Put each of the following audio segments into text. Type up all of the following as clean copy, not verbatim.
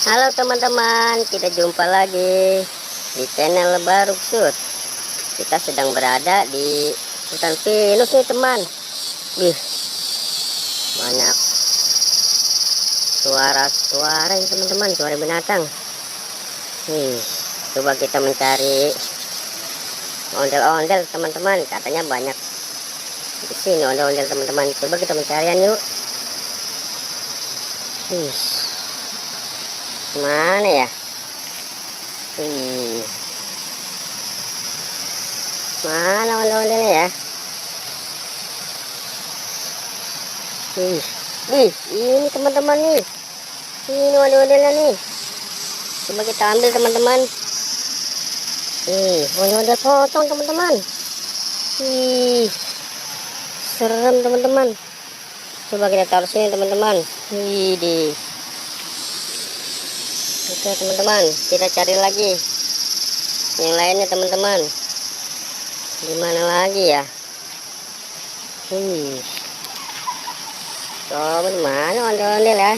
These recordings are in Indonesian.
Halo teman-teman, kita jumpa lagi di channel Baruk Sud. Kita sedang berada di hutan pinus nih teman. Wih, banyak suara-suara ini teman-teman, suara binatang. Nih, coba kita mencari ondel-ondel teman-teman. Katanya banyak di sini ondel-ondel teman-teman. Coba kita mencarian yuk. Mana ya? Mana ondel-ondelnya ya? Ini teman-teman nih. Ini ondel-ondelnya nih. Coba kita ambil teman-teman. Ondel-ondel pocong teman-teman. Serem teman-teman. Coba kita taruh sini teman-teman. Oke teman-teman, kita cari lagi yang lainnya teman-teman. Gimana lagi ya? Coba mana ondel-ondel ya?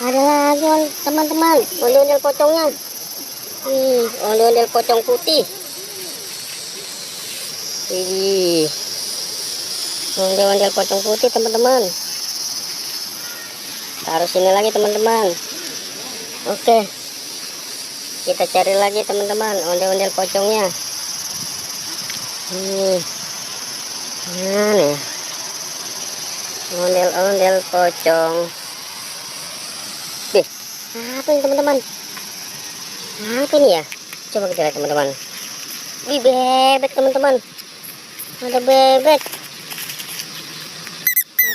Ada lagi teman-teman, ondel-ondel pocongnya. Ondel-ondel pocong putih. Ondel-ondel pocong putih teman-teman. Taruh sini lagi teman-teman. Oke, kita cari lagi teman-teman ondel-ondel pocongnya. Mana ya? Ondel-ondel pocong. Apa ini teman-teman? Apa ini ya? Coba kita lihat teman-teman. Bebek teman-teman. Ada bebek.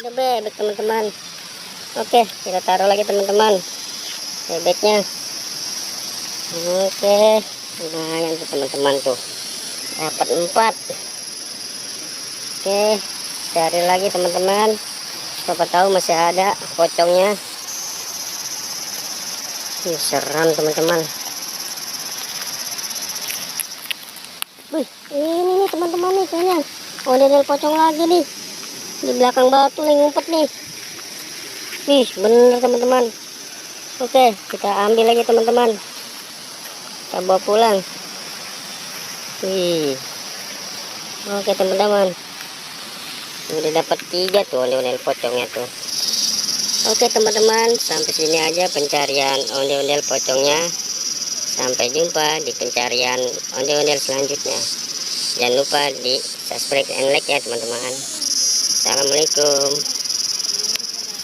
Ada bebek teman-teman. Oke, kita taruh lagi teman-teman bebeknya. Oke, lumayan tuh teman-teman tuh, dapat 4. Oke, cari lagi teman-teman, siapa tahu masih ada pocongnya. Seram teman-teman. Ini nih teman-teman nih, kayaknya ondel pocong lagi nih di belakang batu nih, ngumpet nih. Bener teman-teman. Oke, kita ambil lagi teman-teman, kita bawa pulang. Oke teman-teman, udah dapat 3 tuh ondel-ondel pocongnya tuh. Oke teman-teman, sampai sini aja pencarian ondel-ondel pocongnya. Sampai jumpa di pencarian ondel-ondel selanjutnya. Jangan lupa di subscribe dan like ya teman-teman. Assalamualaikum.